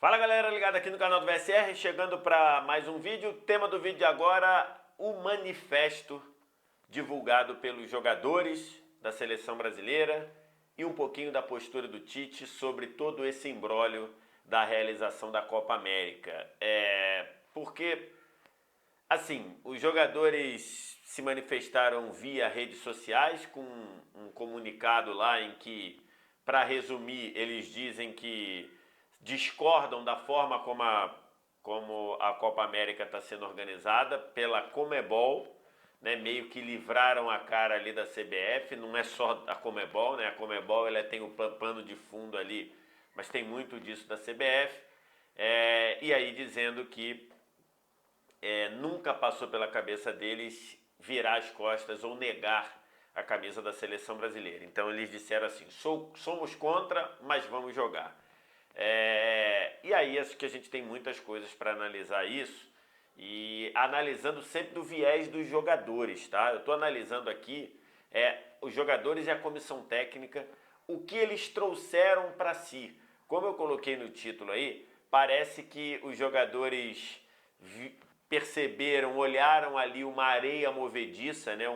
Fala galera, ligado aqui no canal do VSR, chegando para mais um vídeo. O tema do vídeo de agora, o manifesto divulgado pelos jogadores da seleção brasileira e um pouquinho da postura do Tite sobre todo esse imbróglio da realização da Copa América. Porque, assim, os jogadores se manifestaram via redes sociais com um comunicado lá em que, para resumir, eles dizem que discordam da forma como a Copa América está sendo organizada pela Conmebol, né? Meio que livraram a cara ali da CBF, não é só a Conmebol, né? A Conmebol ela tem o pano de fundo ali, mas tem muito disso da CBF, e aí dizendo que nunca passou pela cabeça deles virar as costas ou negar a camisa da seleção brasileira. Então eles disseram assim, somos contra, mas vamos jogar. E aí acho que a gente tem muitas coisas para analisar isso, e analisando sempre do viés dos jogadores, tá? Eu estou analisando aqui os jogadores e a comissão técnica, o que eles trouxeram para si. Como eu coloquei no título aí, parece que os jogadores perceberam, olharam ali uma areia movediça, né?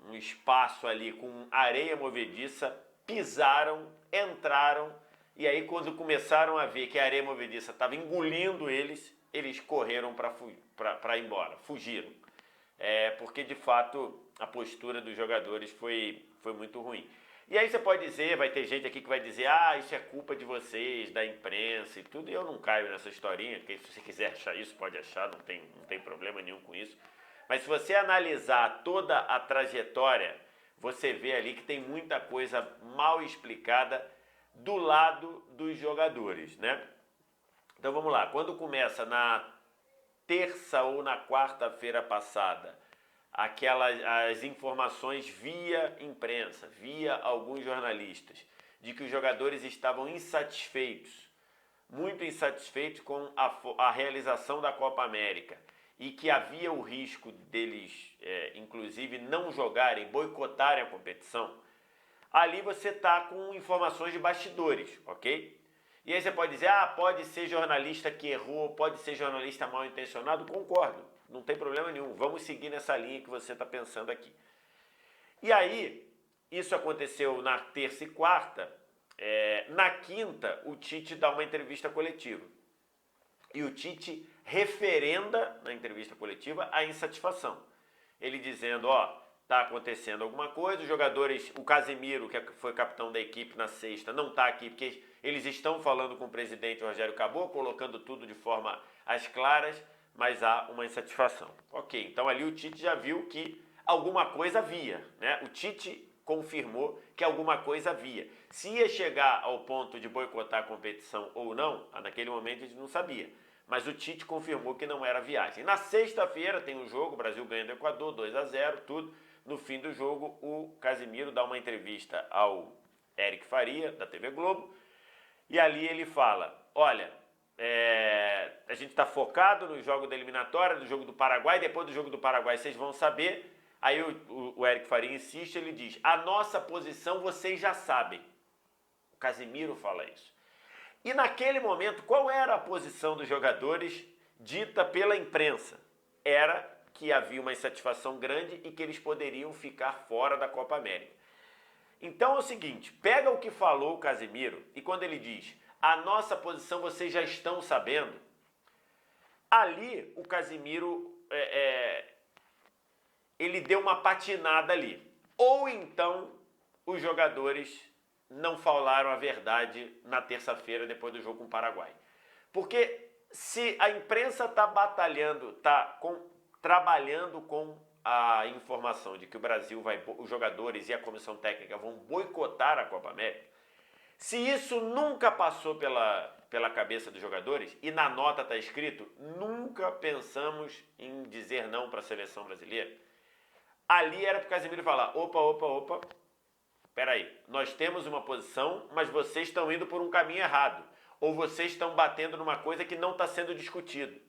Um espaço ali com areia movediça, pisaram, entraram, e aí quando começaram a ver que a areia movediça estava engolindo eles, eles correram para ir embora, fugiram. Porque de fato a postura dos jogadores foi muito ruim. E aí você pode dizer, vai ter gente aqui que vai dizer, isso é culpa de vocês, da imprensa e tudo, e eu não caio nessa historinha, porque se você quiser achar isso, pode achar, não tem problema nenhum com isso. Mas se você analisar toda a trajetória, você vê ali que tem muita coisa mal explicada do lado dos jogadores, né? Então vamos lá, quando começa na terça ou na quarta-feira passada, as informações via imprensa, via alguns jornalistas, de que os jogadores estavam insatisfeitos, muito insatisfeitos com a realização da Copa América, e que havia o risco deles, inclusive, não jogarem, boicotarem a competição, ali você está com informações de bastidores, ok? E aí você pode dizer, pode ser jornalista que errou, pode ser jornalista mal intencionado, concordo, não tem problema nenhum, vamos seguir nessa linha que você está pensando aqui. E aí, isso aconteceu na terça e quarta, na quinta o Tite dá uma entrevista coletiva. E o Tite referenda na entrevista coletiva a insatisfação. Ele dizendo, tá acontecendo alguma coisa, os jogadores, o Casemiro, que foi capitão da equipe na sexta, não está aqui porque eles estão falando com o presidente Rogério Caboclo, colocando tudo de forma às claras, mas há uma insatisfação. Ok, então ali o Tite já viu que alguma coisa havia, né? O Tite confirmou que alguma coisa havia. Se ia chegar ao ponto de boicotar a competição ou não, naquele momento a gente não sabia. Mas o Tite confirmou que não era viagem. Na sexta-feira tem um jogo, o Brasil ganha do Equador, 2-0, tudo. No fim do jogo, o Casemiro dá uma entrevista ao Eric Faria, da TV Globo, e ali ele fala, olha, a gente está focado no jogo da eliminatória, no jogo do Paraguai, depois do jogo do Paraguai vocês vão saber. Aí o Eric Faria insiste, ele diz, a nossa posição vocês já sabem. O Casemiro fala isso. E naquele momento, qual era a posição dos jogadores dita pela imprensa? Era que havia uma insatisfação grande e que eles poderiam ficar fora da Copa América. Então é o seguinte, pega o que falou o Casemiro e quando ele diz, a nossa posição vocês já estão sabendo, ali o Casemiro, ele deu uma patinada ali. Ou então os jogadores não falaram a verdade na terça-feira depois do jogo com o Paraguai. Porque se a imprensa está batalhando, trabalhando com a informação de que o Brasil os jogadores e a comissão técnica vão boicotar a Copa América, se isso nunca passou pela cabeça dos jogadores, e na nota está escrito, nunca pensamos em dizer não para a seleção brasileira, ali era para o Casemiro falar, opa, peraí, nós temos uma posição, mas vocês estão indo por um caminho errado. Ou vocês estão batendo numa coisa que não está sendo discutido.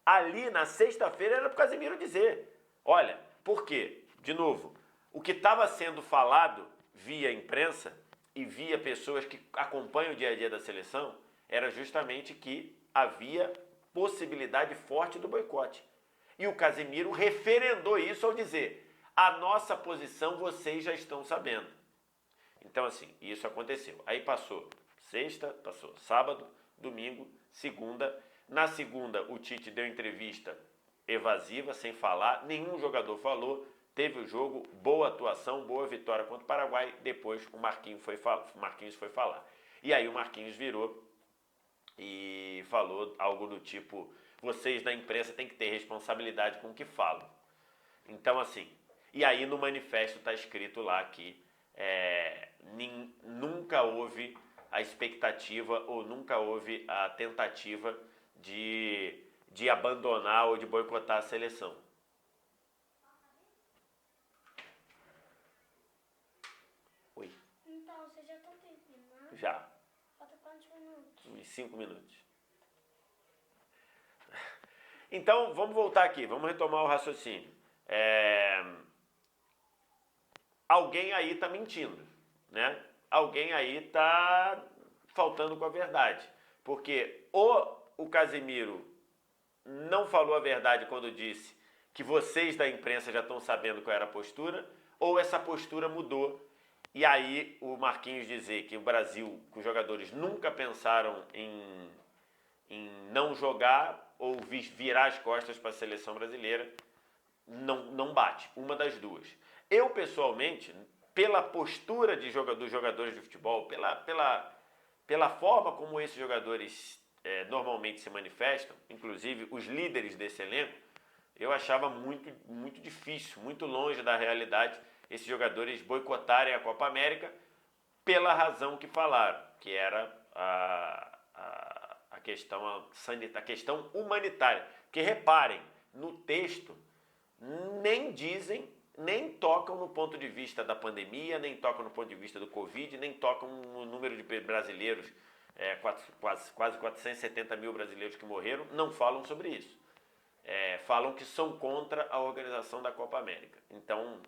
Ali, na sexta-feira, era para o Casemiro dizer. Olha, por quê? De novo, o que estava sendo falado via imprensa e via pessoas que acompanham o dia a dia da seleção, era justamente que havia possibilidade forte do boicote. E o Casemiro referendou isso ao dizer: a nossa posição vocês já estão sabendo. Então, assim, isso aconteceu. Aí passou sexta, passou sábado, domingo, segunda. Na segunda, o Tite deu entrevista evasiva, sem falar, nenhum jogador falou. Teve o jogo, boa atuação, boa vitória contra o Paraguai. Depois o Marquinhos foi falar. E aí o Marquinhos virou e falou algo do tipo: vocês da imprensa têm que ter responsabilidade com o que falam. Então, assim, e aí no manifesto está escrito lá que nunca houve a expectativa ou nunca houve a tentativa de abandonar ou de boicotar a seleção. Oi. Então, vocês já estão terminando? Já. Falta quantos minutos? Uns 5 minutos. Então, vamos voltar aqui, vamos retomar o raciocínio. Alguém aí está mentindo, né? Alguém aí está faltando com a verdade. Porque ou o Casemiro não falou a verdade quando disse que vocês da imprensa já estão sabendo qual era a postura, ou essa postura mudou. E aí o Marquinhos dizer que o Brasil, que os jogadores nunca pensaram em não jogar ou virar as costas para a seleção brasileira, não bate. Uma das duas. Eu, pessoalmente, pela postura dos jogadores de futebol, pela forma como esses jogadores normalmente se manifestam, inclusive os líderes desse elenco, eu achava muito, muito difícil, muito longe da realidade, esses jogadores boicotarem a Copa América pela razão que falaram, que era a questão humanitária. Porque reparem, no texto nem dizem, nem tocam no ponto de vista da pandemia, nem tocam no ponto de vista do Covid, nem tocam no número de brasileiros, quase 470 mil brasileiros que morreram, não falam sobre isso. Falam que são contra a organização da Copa América. Então,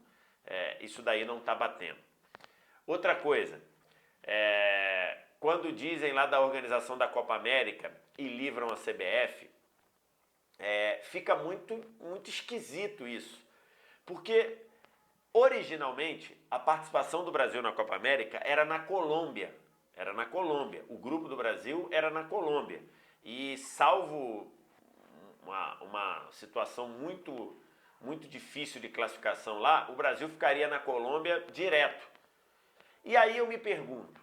isso daí não está batendo. Outra coisa, quando dizem lá da organização da Copa América e livram a CBF, fica muito, muito esquisito isso. Porque, originalmente, a participação do Brasil na Copa América era na Colômbia. Era na Colômbia. O grupo do Brasil era na Colômbia. E, salvo uma situação muito, muito difícil de classificação lá, o Brasil ficaria na Colômbia direto. E aí eu me pergunto,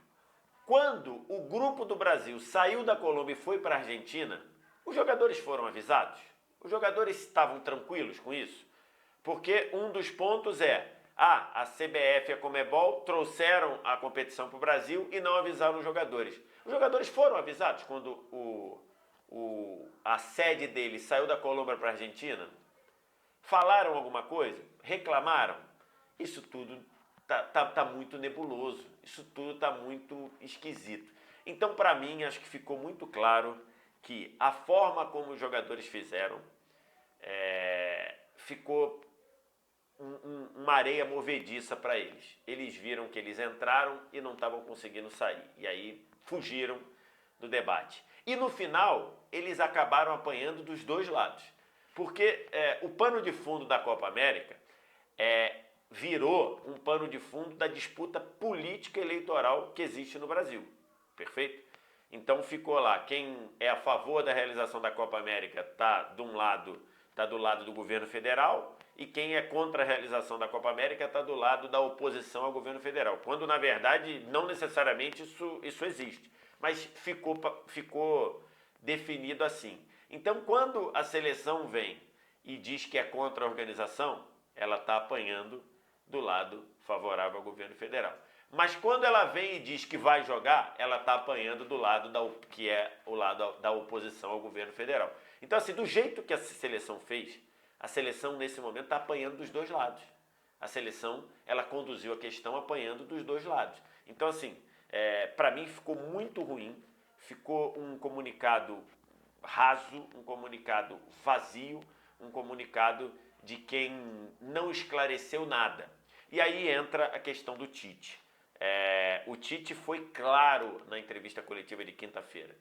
quando o grupo do Brasil saiu da Colômbia e foi para a Argentina, os jogadores foram avisados? Os jogadores estavam tranquilos com isso? Porque um dos pontos a CBF e a Conmebol trouxeram a competição para o Brasil e não avisaram os jogadores. Os jogadores foram avisados quando a sede deles saiu da Colômbia para a Argentina? Falaram alguma coisa? Reclamaram? Isso tudo tá muito nebuloso. Isso tudo está muito esquisito. Então, para mim, acho que ficou muito claro que a forma como os jogadores fizeram ficou uma areia movediça para eles. Eles viram que eles entraram e não estavam conseguindo sair. E aí fugiram do debate. E no final, eles acabaram apanhando dos dois lados. Porque o pano de fundo da Copa América virou um pano de fundo da disputa política eleitoral que existe no Brasil. Perfeito? Então ficou lá, quem é a favor da realização da Copa América está do lado do governo federal, e quem é contra a realização da Copa América está do lado da oposição ao governo federal. Quando, na verdade, não necessariamente isso existe. Mas ficou definido assim. Então, quando a seleção vem e diz que é contra a organização, ela está apanhando do lado favorável ao governo federal. Mas quando ela vem e diz que vai jogar, ela está apanhando do lado que é o lado da oposição ao governo federal. Então, assim, do jeito que a seleção fez, a seleção nesse momento está apanhando dos dois lados. A seleção, ela conduziu a questão apanhando dos dois lados. Então, assim, para mim ficou muito ruim, ficou um comunicado raso, um comunicado vazio, um comunicado de quem não esclareceu nada. E aí entra a questão do Tite. O Tite foi claro na entrevista coletiva de quinta-feira.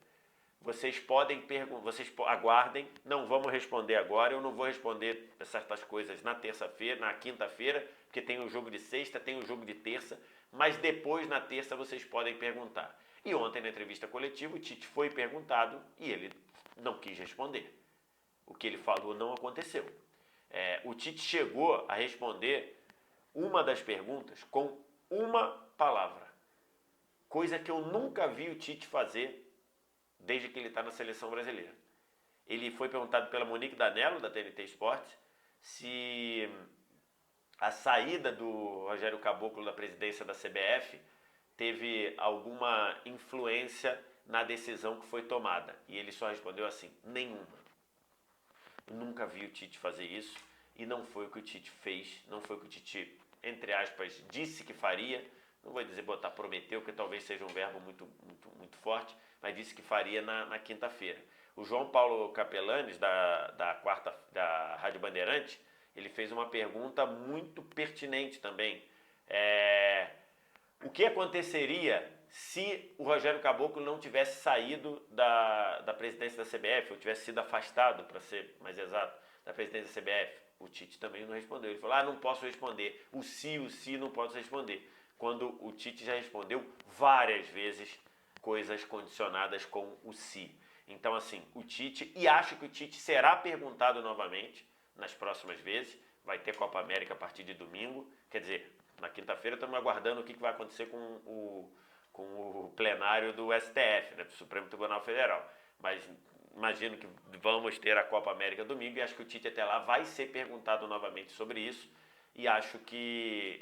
Vocês podem perguntar, vocês aguardem, não vamos responder agora, eu não vou responder certas coisas na terça-feira, na quinta-feira, porque tem o jogo de sexta, tem o jogo de terça, mas depois na terça vocês podem perguntar. E ontem na entrevista coletiva o Tite foi perguntado e ele não quis responder. O que ele falou não aconteceu. O Tite chegou a responder uma das perguntas com uma palavra, coisa que eu nunca vi o Tite fazer desde que ele está na seleção brasileira. Ele foi perguntado pela Monique Danello, da TNT Esportes, se a saída do Rogério Caboclo da presidência da CBF teve alguma influência na decisão que foi tomada. E ele só respondeu assim, nenhuma. Eu nunca vi o Tite fazer isso e não foi o que o Tite fez, não foi o que o Tite, entre aspas, disse que faria. Não vou dizer botar prometeu, porque talvez seja um verbo muito forte, mas disse que faria na quinta-feira. O João Paulo Capelanes, da Rádio Bandeirante, ele fez uma pergunta muito pertinente também. O que aconteceria se o Rogério Caboclo não tivesse saído da presidência da CBF, ou tivesse sido afastado, para ser mais exato, da presidência da CBF? O Tite também não respondeu. Ele falou, não posso responder. O se não posso responder. Quando o Tite já respondeu várias vezes coisas condicionadas com o se. Então, assim, o Tite, e acho que o Tite será perguntado novamente nas próximas vezes, vai ter Copa América a partir de domingo, quer dizer, na quinta-feira estamos aguardando o que vai acontecer com o plenário do STF, né, do Supremo Tribunal Federal, mas imagino que vamos ter a Copa América domingo e acho que o Tite até lá vai ser perguntado novamente sobre isso e acho que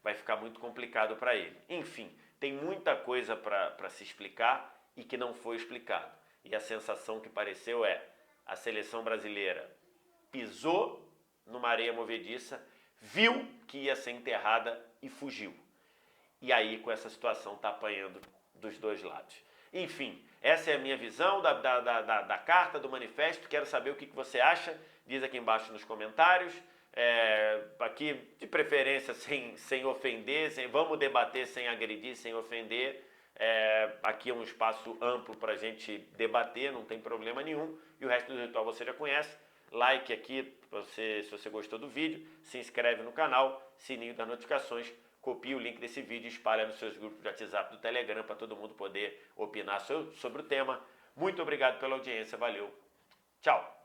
vai ficar muito complicado para ele. Enfim, tem muita coisa para se explicar e que não foi explicado. E a sensação que pareceu a seleção brasileira pisou numa areia movediça, viu que ia ser enterrada e fugiu. E aí com essa situação está apanhando dos dois lados. Enfim, essa é a minha visão da carta, do manifesto. Quero saber o que você acha. Diz aqui embaixo nos comentários. Aqui de preferência sem ofender, vamos debater sem agredir, sem ofender. Aqui é um espaço amplo para a gente debater, não tem problema nenhum. E o resto do ritual você já conhece. Like aqui se você gostou do vídeo, se inscreve no canal, sininho das notificações, copia o link desse vídeo e espalha nos seus grupos de WhatsApp, do Telegram, para todo mundo poder opinar sobre o tema. Muito obrigado pela audiência, valeu, tchau!